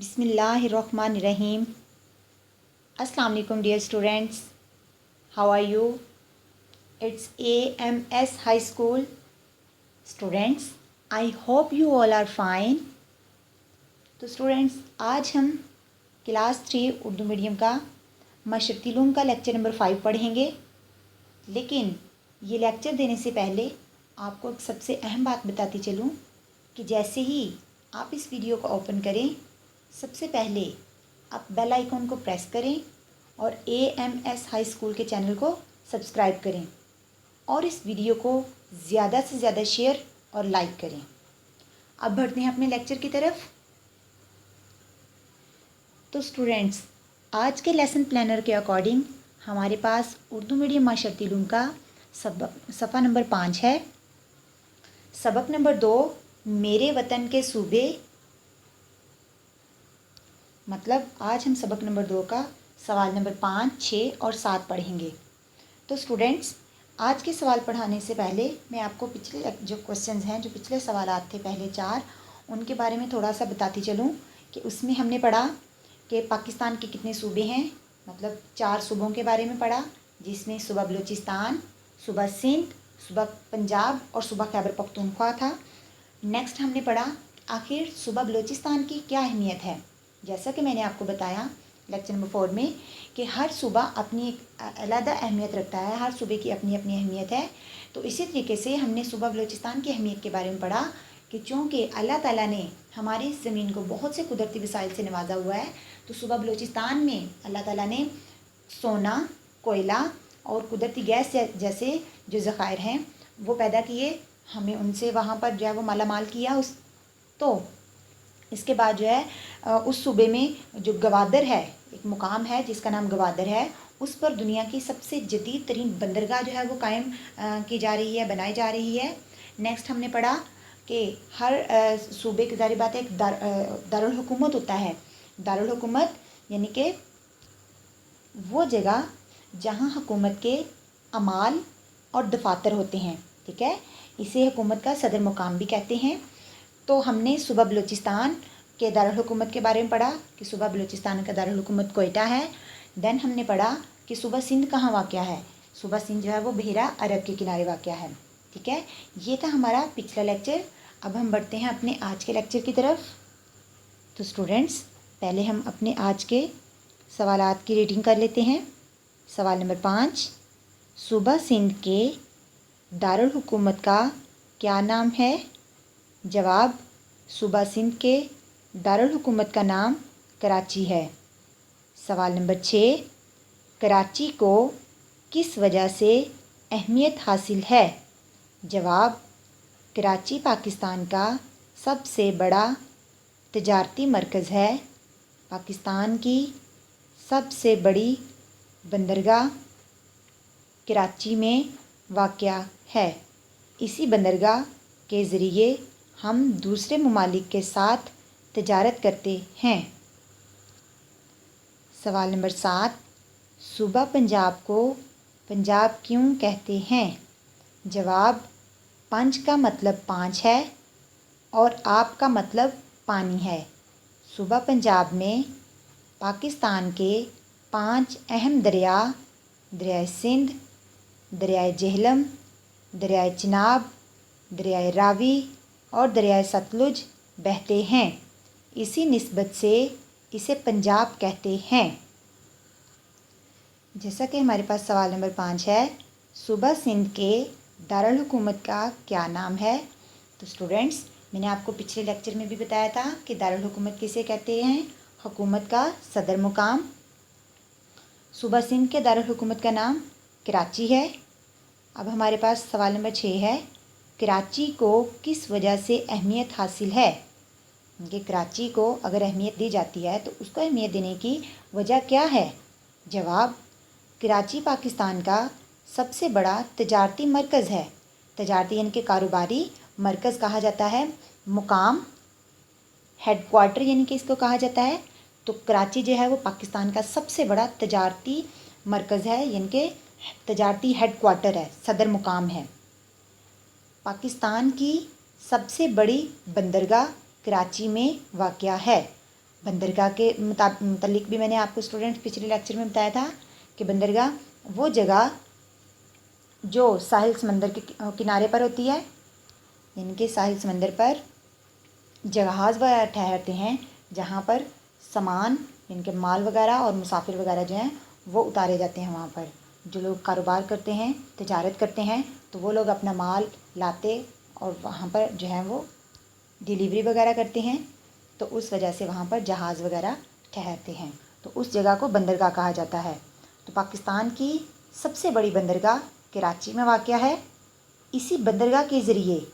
बिस्मिल्लाहिर्रहमानिर्रहीम। अस्सलाम वालेकुम dear students, how are you? It's AMS high school students, I hope you all are fine. तो students, आज हम क्लास 3 उर्दू मीडियम का मशरक़ी उलूम का लेक्चर नंबर 5 पढ़ेंगे। लेकिन ये लेक्चर देने से पहले आपको एक सबसे अहम बात बताती चलूँ कि जैसे ही आप इस वीडियो को ओपन करें, सबसे पहले आप बेल आइकॉन को प्रेस करें और AMS हाई स्कूल के चैनल को सब्सक्राइब करें और इस वीडियो को ज़्यादा से ज़्यादा शेयर और लाइक करें। अब बढ़ते हैं अपने लेक्चर की तरफ। तो स्टूडेंट्स, आज के लेसन प्लानर के अकॉर्डिंग हमारे पास उर्दू मीडियम मशरक़ी उलूम का सफ़ा नंबर 5 है। सबक नंबर 2, मेरे वतन के सूबे। मतलब आज हम सबक नंबर 2 का सवाल नंबर 5, 6 और 7 पढ़ेंगे। तो स्टूडेंट्स, आज के सवाल पढ़ाने से पहले मैं आपको पिछले जो क्वेश्चंस हैं, जो पिछले सवालात थे पहले 4, उनके बारे में थोड़ा सा बताती चलूँ कि उसमें हमने पढ़ा कि पाकिस्तान के कितने सूबे हैं। मतलब 4 सूबों के बारे में पढ़ा, जिसमें सूबा बलूचिस्तान, सूबा सिंध, सूबा पंजाब और सूबा खैबर पख्तूनख्वा था। नेक्स्ट हमने पढ़ा आखिर सूबा बलूचिस्तान की क्या अहमियत है। जैसा कि मैंने आपको बताया लेक्चर नंबर 4 में कि हर सूबा अपनी एक अलग अहमियत रखता है, हर सूबे की अपनी अपनी अहमियत है। तो इसी तरीके से हमने सूबा बलूचिस्तान की अहमियत के बारे में पढ़ा कि चूँकि अल्लाह ताला ने हमारी इस ज़मीन को बहुत से कुदरती वसाइल से नवाजा हुआ है, तो सूबा बलूचिस्तान में अल्लाह ताला ने सोना, कोयला और कुदरती गैस जैसे जो ज़खायर हैं वो पैदा किए, हमें उनसे वहाँ पर जो है वो माला माल किया। तो इसके बाद जो है उस सूबे में जो गवादर है, एक मुकाम है जिसका नाम गवादर है, उस पर दुनिया की सबसे जदीद तरीन बंदरगाह जो है वो कायम की जा रही है, बनाई जा रही है। नेक्स्ट हमने पढ़ा कि हर सूबे की ज़ाहिर बात है एक दारुल हुकूमत होता है। दारुल हुकूमत यानी कि वो जगह जहाँ हुकूमत के अमाल और दफातर होते हैं, ठीक है। इसे हुकूमत का सदर मुकाम भी कहते हैं। तो हमने सूबा बलूचिस्तान के दारुल हुकूमत के बारे में पढ़ा कि सूबा बलूचिस्तान का दारुल हुकूमत कोयटा है। देन हमने पढ़ा कि सूबा सिंध कहाँ वाक़या है। सूबा सिंध जो है वो बहरा अरब के किनारे वाक़या है, ठीक है। ये था हमारा पिछला लेक्चर। अब हम बढ़ते हैं अपने आज के लेक्चर की तरफ। तो स्टूडेंट्स, पहले हम अपने आज के सवालात की रीडिंग कर लेते हैं। सवाल नंबर 5, सूबा सिंध के दारुल हुकूमत का क्या नाम है? जवाब, सूबा सिंध के दारुल हुकूमत का नाम कराची है। सवाल नंबर 6, कराची को किस वजह से अहमियत हासिल है? जवाब, कराची पाकिस्तान का सबसे बड़ा तजारती मरकज़ है। पाकिस्तान की सबसे बड़ी बंदरगाह कराची में वाक़या है। इसी बंदरगाह के ज़रिए हम दूसरे ममालिक के साथ तजारत करते हैं। सवाल नंबर 7, सूबा पंजाब को पंजाब क्यों कहते हैं? जवाब, पंज का मतलब 5 है और आप का मतलब पानी है। सूबा पंजाब में पाकिस्तान के 5 अहम दरिया, दरियाए सिंध, दरियाए जेहलम, दरियाए चिनाब, दरियाए रावी और दरियाए सतलुज बहते हैं। इसी निस्बत से इसे पंजाब कहते हैं। जैसा कि हमारे पास सवाल नंबर 5 है, सूबा सिंध के दारुल हुकूमत का क्या नाम है? तो स्टूडेंट्स, मैंने आपको पिछले लेक्चर में भी बताया था कि दारुल हुकूमत किसे कहते हैं? हुकूमत का सदर मुकाम। सूबा सिंध के दारुल हुकूमत का नाम कराची है। अब हमारे पास सवाल नंबर 6 है, कराची को किस वजह से अहमियत हासिल है? कि कराची को अगर अहमियत दी जाती है तो उसको अहमियत देने की वजह क्या है? जवाब, कराची पाकिस्तान का सबसे बड़ा तजारती मरकज़ है। तजारती यानी कि कारोबारी मरकज़ कहा जाता है। मुकाम, हेडक्वार्टर यानी कि इसको कहा जाता है। तो कराची जो है वो पाकिस्तान का सबसे बड़ा तजारती मरकज़ है, यानी कि तजारती हेडक्वार्टर है, सदर मुकाम है। पाकिस्तान की सबसे बड़ी बंदरगाह कराची में वाक़या है। बंदरगाह के मुतालिक भी मैंने आपको स्टूडेंट पिछले लेक्चर में बताया था कि बंदरगाह वो जगह जो साहिल समंदर के किनारे पर होती है, यानी कि साहिल समंदर पर जहाज़ वगैरह ठहरते हैं जहाँ पर सामान यानी कि माल वगैरह और मुसाफिर वगैरह जो हैं वो उतारे जाते हैं। वहाँ पर जो लोग कारोबार करते हैं, तिजारत करते हैं, तो वो लोग अपना माल लाते और वहाँ पर जो है वो डिलीवरी वगैरह करते हैं, तो उस वजह से वहाँ पर जहाज़ वगैरह ठहरते हैं, तो उस जगह को बंदरगाह कहा जाता है। तो पाकिस्तान की सबसे बड़ी बंदरगाह कराची में वाक़या है। इसी बंदरगाह के ज़रिए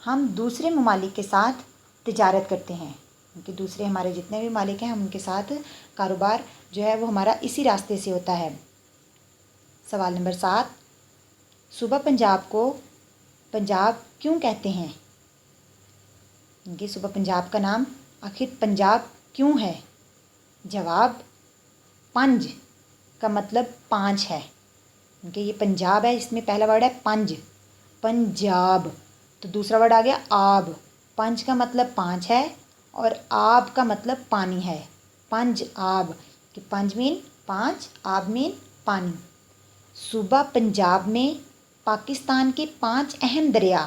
हम दूसरे ममालिक के साथ तिजारत करते हैं, क्योंकि दूसरे हमारे जितने भी मालिक हैं हम उनके साथ कारोबार जो है वो हमारा इसी रास्ते से होता है। सवाल नंबर 7, सूबा पंजाब को पंजाब क्यों कहते हैं? इनके सूबा पंजाब का नाम आखिर पंजाब क्यों है? जवाब, पंज का मतलब 5 है, क्योंकि ये पंजाब है, इसमें पहला वर्ड है पंज, पंजाब। तो दूसरा वर्ड आ गया आब। पंज का मतलब 5 है और आब का मतलब पानी है, पंज आब, कि पंज मीन 5, आब मीन पानी। सूबा पंजाब में पाकिस्तान के 5 अहम दरिया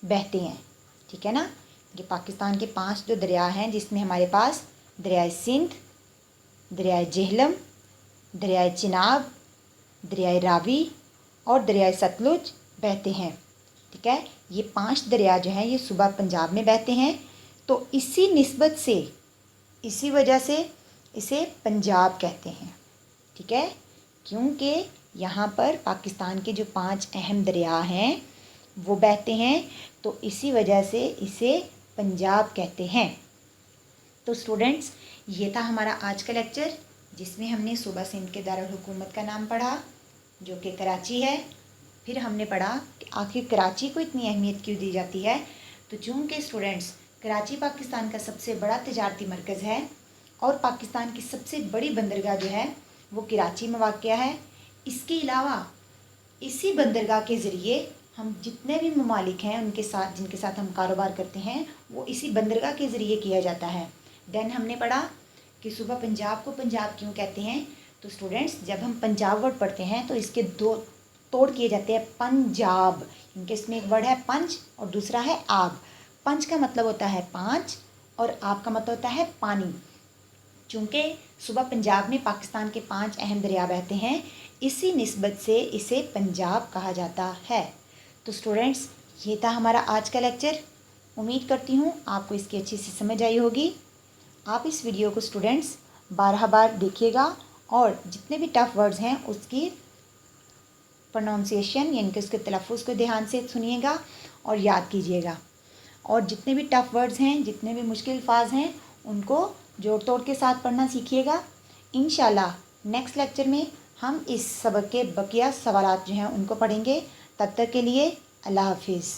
बहते हैं, ठीक है ना। ये पाकिस्तान के 5 जो दरिया हैं, जिसमें हमारे पास दरियाए सिंध, दरियाए जेहलम, दरियाए चिनाब, दरियाए रावी और दरियाए सतलुज बहते हैं, ठीक है। ये 5 दरिया जो हैं ये सूबा पंजाब में बहते हैं, तो इसी निस्बत से, इसी वजह से इसे पंजाब कहते हैं, ठीक है, क्योंकि यहाँ पर पाकिस्तान के जो 5 अहम दरिया हैं वो बहते हैं, तो इसी वजह से इसे पंजाब कहते हैं। तो स्टूडेंट्स, ये था हमारा आज का लेक्चर, जिसमें हमने सूबा सिंध के दारुल हुकूमत का नाम पढ़ा जो कि कराची है। फिर हमने पढ़ा कि आखिर कराची को इतनी अहमियत क्यों दी जाती है। तो चूँकि स्टूडेंट्स कराची पाकिस्तान का सबसे बड़ा तिजारती मरकज़ है और पाकिस्तान की सबसे बड़ी बंदरगाह जो है वो कराची में वाक़या है। इसके अलावा इसी बंदरगाह के ज़रिए हम जितने भी ममालिक हैं उनके साथ, जिनके साथ हम कारोबार करते हैं, वो इसी बंदरगाह के ज़रिए किया जाता है। देन हमने पढ़ा कि सूबा पंजाब को पंजाब क्यों कहते हैं। तो स्टूडेंट्स, जब हम पंजाब वर्ड पढ़ते हैं तो इसके 2 तोड़ किए जाते हैं, पंजाब, इनके इसमें एक वर्ड है पंच और दूसरा है आब। पंच का मतलब होता है 5 और आब का मतलब होता है पानी। चूँकि सूबा पंजाब में पाकिस्तान के 5 अहम दरिया बहते हैं, इसी निस्बत से इसे पंजाब कहा जाता है। तो स्टूडेंट्स, ये था हमारा आज का लेक्चर। उम्मीद करती हूँ आपको इसकी अच्छी सी समझ आई होगी। आप इस वीडियो को स्टूडेंट्स 12 बार देखिएगा और जितने भी टफ़ वर्ड्स हैं उसकी प्रोनाउंसिएशन यानी कि उसके तलफ़्फ़ुज़ को ध्यान से सुनिएगा और याद कीजिएगा। और जितने भी टफ़ वर्ड्स हैं, जितने भी मुश्किल अल्फाज हैं, उनको जोड़ तोड़ के साथ पढ़ना सीखिएगा। इंशाल्लाह नेक्स्ट लेक्चर में हम इस सबक के बकिया सवालात जो हैं उनको पढ़ेंगे। तब तक के लिए अल्लाह हाफिज़।